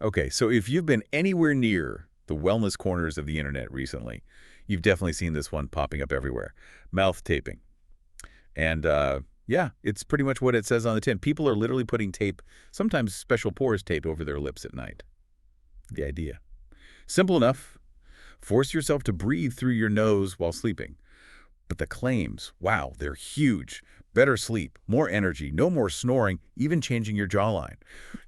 Okay, so if you've been anywhere near the wellness corners of the internet recently, you've definitely seen this one popping up everywhere. Mouth taping. And yeah, it's pretty much what it says on the tin. People are literally putting tape, sometimes special porous tape, over their lips at night. The idea. Simple enough. Force yourself to breathe through your nose while sleeping. But the claims, wow, they're huge. Better sleep, more energy, no more snoring, even changing your jawline.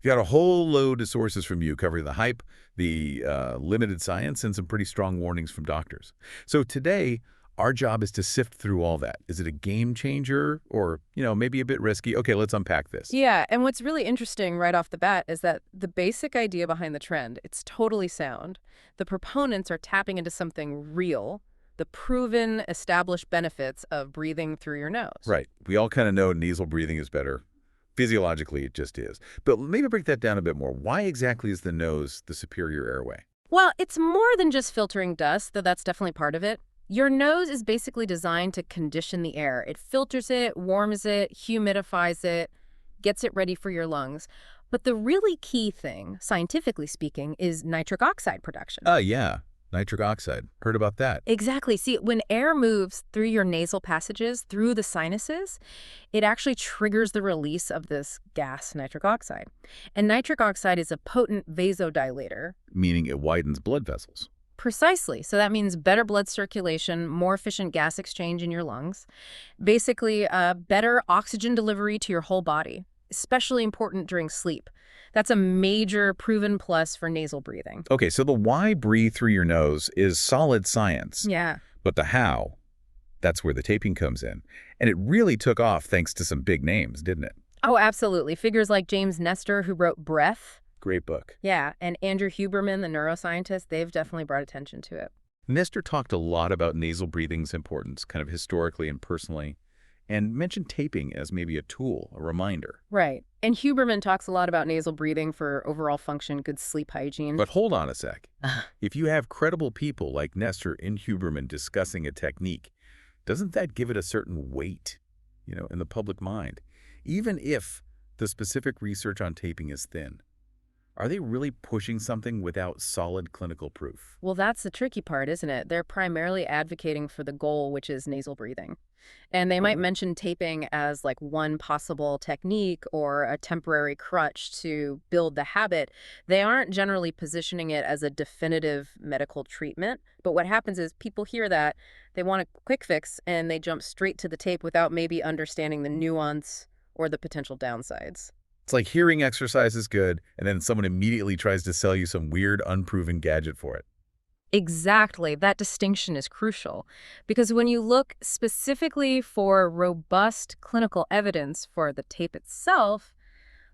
You got a whole load of sources from you covering the hype, the limited science, and some pretty strong warnings from doctors. So today, our job is to sift through all that. Is it a game changer or, maybe a bit risky? Okay, let's unpack this. Yeah, and what's really interesting right off the bat is that the basic idea behind the trend, it's totally sound. The proponents are tapping into something real, the proven, established benefits of breathing through your nose. Right. We all kind of know nasal breathing is better. Physiologically, it just is. But maybe break that down a bit more. Why exactly is the nose the superior airway? Well, it's more than just filtering dust, though that's definitely part of it. Your nose is basically designed to condition the air. It filters it, warms it, humidifies it, gets it ready for your lungs. But the really key thing, scientifically speaking, is nitric oxide production. Yeah. Nitric oxide. Heard about that. Exactly. See, when air moves through your nasal passages, through the sinuses, it actually triggers the release of this gas, nitric oxide. And nitric oxide is a potent vasodilator. Meaning it widens blood vessels. Precisely. So that means better blood circulation, more efficient gas exchange in your lungs, basically better oxygen delivery to your whole body, especially important during sleep. That's a major proven plus for nasal breathing. Okay, so the why breathe through your nose is solid science. Yeah. But the how, that's where the taping comes in. And it really took off thanks to some big names, didn't it? Oh, absolutely. Figures like James Nestor, who wrote Breath. Great book. Yeah, and Andrew Huberman, the neuroscientist, they've definitely brought attention to it. Nestor talked a lot about nasal breathing's importance, kind of historically and personally, and mentioned taping as maybe a tool, a reminder. Right. And Huberman talks a lot about nasal breathing for overall function, good sleep hygiene. But hold on a sec. If you have credible people like Nestor and Huberman discussing a technique, doesn't that give it a certain weight, in the public mind? Even if the specific research on taping is thin. Are they really pushing something without solid clinical proof? Well, that's the tricky part, isn't it? They're primarily advocating for the goal, which is nasal breathing. And they might mention taping as like one possible technique or a temporary crutch to build the habit. They aren't generally positioning it as a definitive medical treatment. But what happens is people hear that, they want a quick fix, and they jump straight to the tape without maybe understanding the nuance or the potential downsides. It's like hearing exercise is good, and then someone immediately tries to sell you some weird, unproven gadget for it. Exactly. That distinction is crucial because when you look specifically for robust clinical evidence for the tape itself,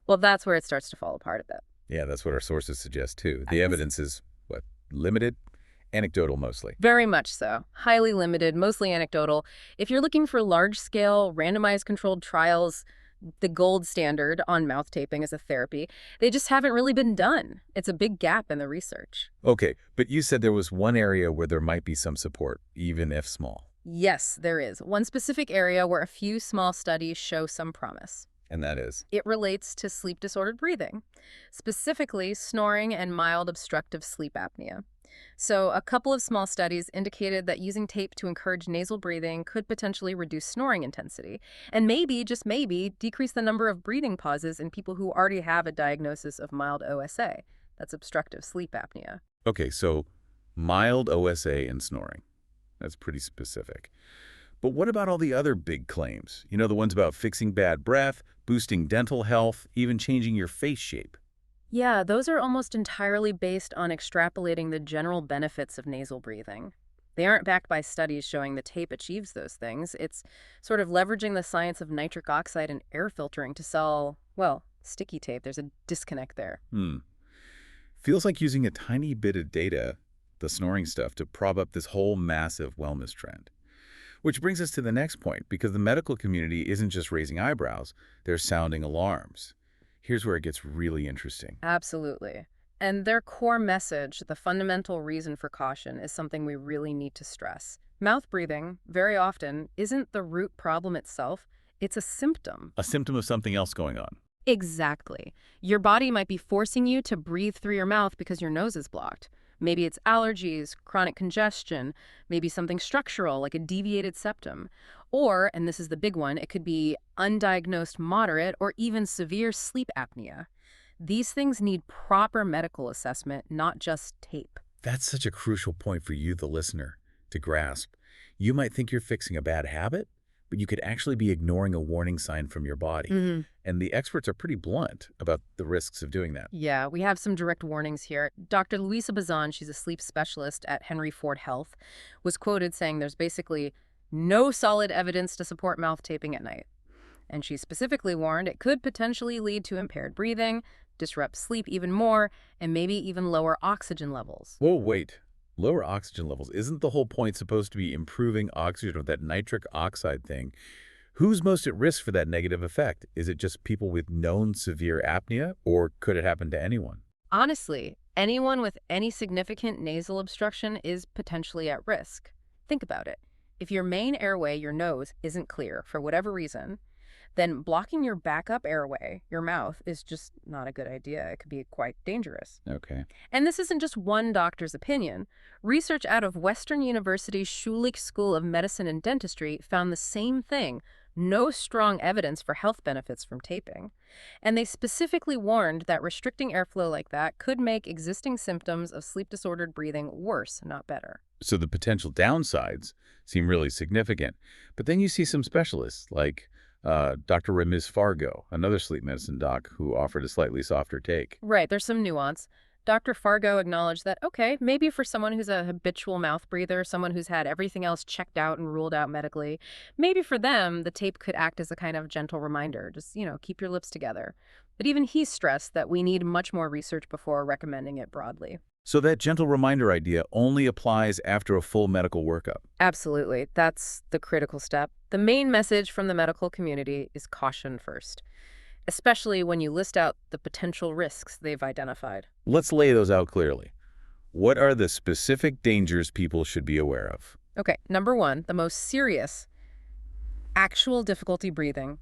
well, that's where it starts to fall apart a bit. Yeah, that's what our sources suggest, too. The evidence is, limited? Anecdotal, mostly. Very much so. Highly limited, mostly anecdotal. If you're looking for large-scale, randomized controlled trials, the gold standard on mouth taping as a therapy, they just haven't really been done. It's a big gap in the research. Okay, but you said there was one area where there might be some support, even if small. Yes, there is. One specific area where a few small studies show some promise. And that is? It relates to sleep-disordered breathing, specifically snoring and mild obstructive sleep apnea. So a couple of small studies indicated that using tape to encourage nasal breathing could potentially reduce snoring intensity and maybe, just maybe, decrease the number of breathing pauses in people who already have a diagnosis of mild OSA. That's obstructive sleep apnea. Okay, so mild OSA and snoring. That's pretty specific. But what about all the other big claims? The ones about fixing bad breath, boosting dental health, even changing your face shape. Yeah, those are almost entirely based on extrapolating the general benefits of nasal breathing. They aren't backed by studies showing the tape achieves those things. It's sort of leveraging the science of nitric oxide and air filtering to sell, well, sticky tape. There's a disconnect there. Feels like using a tiny bit of data, the snoring stuff, to prop up this whole massive wellness trend. Which brings us to the next point, because the medical community isn't just raising eyebrows, they're sounding alarms. Here's where it gets really interesting. Absolutely. And their core message, the fundamental reason for caution, is something we really need to stress. Mouth breathing, very often, isn't the root problem itself. It's a symptom. A symptom of something else going on. Exactly. Your body might be forcing you to breathe through your mouth because your nose is blocked. Maybe it's allergies, chronic congestion, maybe something structural like a deviated septum. Or, and this is the big one, it could be undiagnosed moderate or even severe sleep apnea. These things need proper medical assessment, not just tape. That's such a crucial point for you, the listener, to grasp. You might think you're fixing a bad habit, but you could actually be ignoring a warning sign from your body. Hmm. And the experts are pretty blunt about the risks of doing that. Yeah, we have some direct warnings here. Dr. Louisa Bazan, she's a sleep specialist at Henry Ford Health, was quoted saying there's basically no solid evidence to support mouth taping at night. And she specifically warned it could potentially lead to impaired breathing, disrupt sleep even more, and maybe even lower oxygen levels. Whoa, wait. Lower oxygen levels. Isn't the whole point supposed to be improving oxygen with that nitric oxide thing? Who's most at risk for that negative effect? Is it just people with known severe apnea, or could it happen to anyone? Honestly, anyone with any significant nasal obstruction is potentially at risk. Think about it. If your main airway, your nose, isn't clear for whatever reason, then blocking your backup airway, your mouth, is just not a good idea. It could be quite dangerous. Okay. And this isn't just one doctor's opinion. Research out of Western University's Schulich School of Medicine and Dentistry found the same thing. No strong evidence for health benefits from taping. And they specifically warned that restricting airflow like that could make existing symptoms of sleep disordered breathing worse, not better. So the potential downsides seem really significant. But then you see some specialists like Dr. Remiz Fargo, another sleep medicine doc who offered a slightly softer take. Right, there's some nuance. Dr. Fargo acknowledged that, okay, maybe for someone who's a habitual mouth breather, someone who's had everything else checked out and ruled out medically, maybe for them, the tape could act as a kind of gentle reminder. Just, keep your lips together. But even he stressed that we need much more research before recommending it broadly. So that gentle reminder idea only applies after a full medical workup. Absolutely. That's the critical step. The main message from the medical community is caution first, especially when you list out the potential risks they've identified. Let's lay those out clearly. What are the specific dangers people should be aware of? Okay, number one, the most serious, actual difficulty breathing.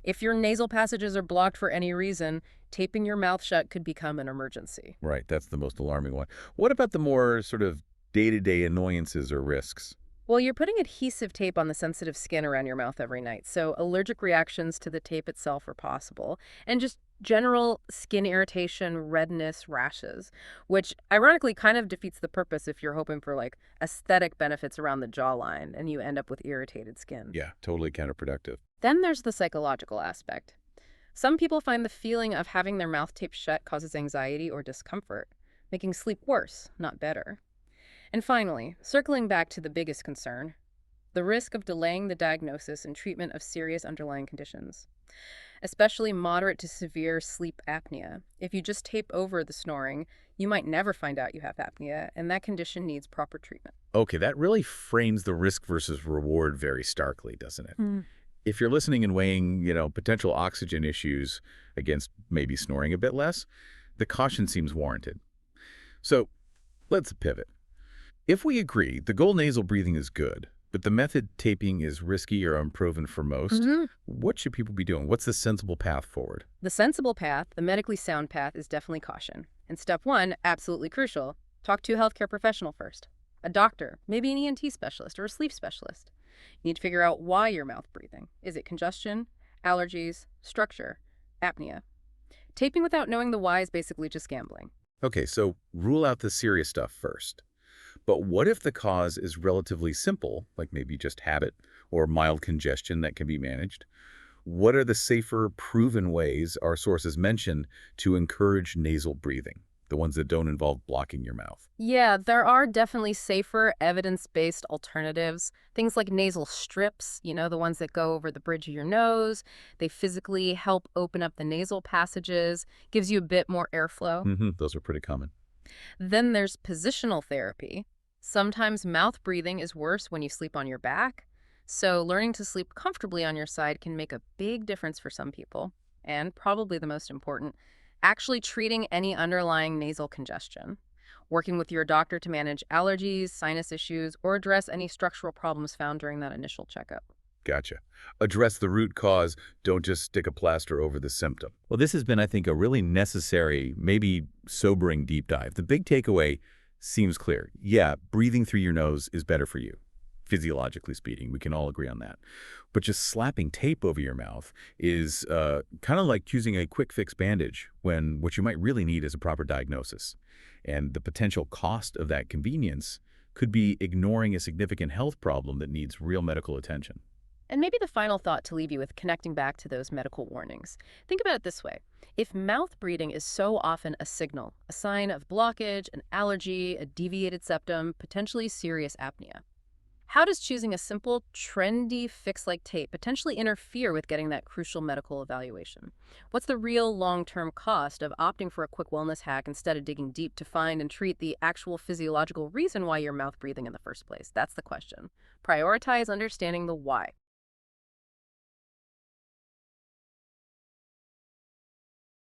If your nasal passages are blocked for any reason, taping your mouth shut could become an emergency. Right, that's the most alarming one. What about the more sort of day-to-day annoyances or risks? Well, you're putting adhesive tape on the sensitive skin around your mouth every night, so allergic reactions to the tape itself are possible, and just general skin irritation, redness, rashes, which ironically kind of defeats the purpose if you're hoping for like aesthetic benefits around the jawline and you end up with irritated skin. Yeah, totally counterproductive. Then there's the psychological aspect. Some people find the feeling of having their mouth taped shut causes anxiety or discomfort, making sleep worse, not better. And finally, circling back to the biggest concern, the risk of delaying the diagnosis and treatment of serious underlying conditions, especially moderate to severe sleep apnea. If you just tape over the snoring, you might never find out you have apnea, and that condition needs proper treatment. Okay, that really frames the risk versus reward very starkly, doesn't it? Mm. If you're listening and weighing, potential oxygen issues against maybe snoring a bit less, the caution seems warranted. So let's pivot. If we agree the goal nasal breathing is good, but the method taping is risky or unproven for most, Mhm. what should people be doing? What's the sensible path forward? The sensible path, the medically sound path, is definitely caution. And step one, absolutely crucial, talk to a healthcare professional first. A doctor, maybe an ENT specialist or a sleep specialist. You need to figure out why you're mouth breathing. Is it congestion, allergies, structure, apnea? Taping without knowing the why is basically just gambling. Okay, so rule out the serious stuff first. But what if the cause is relatively simple, like maybe just habit or mild congestion that can be managed? What are the safer, proven ways our sources mention to encourage nasal breathing, the ones that don't involve blocking your mouth? Yeah, there are definitely safer, evidence-based alternatives. Things like nasal strips, the ones that go over the bridge of your nose. They physically help open up the nasal passages, gives you a bit more airflow. Those are pretty common. Then there's positional therapy. Sometimes mouth breathing is worse when you sleep on your back. So learning to sleep comfortably on your side can make a big difference for some people. And probably the most important, actually treating any underlying nasal congestion. Working with your doctor to manage allergies, sinus issues, or address any structural problems found during that initial checkup. Gotcha. Address the root cause. Don't just stick a plaster over the symptom. Well, this has been, I think, a really necessary, maybe sobering deep dive. The big takeaway seems clear. Yeah, breathing through your nose is better for you, physiologically speaking. We can all agree on that. But just slapping tape over your mouth is kind of like choosing a quick fix bandage when what you might really need is a proper diagnosis. And the potential cost of that convenience could be ignoring a significant health problem that needs real medical attention. And maybe the final thought to leave you with, connecting back to those medical warnings. Think about it this way. If mouth breathing is so often a signal, a sign of blockage, an allergy, a deviated septum, potentially serious apnea, how does choosing a simple, trendy fix like tape potentially interfere with getting that crucial medical evaluation? What's the real long-term cost of opting for a quick wellness hack instead of digging deep to find and treat the actual physiological reason why you're mouth breathing in the first place? That's the question. Prioritize understanding the why.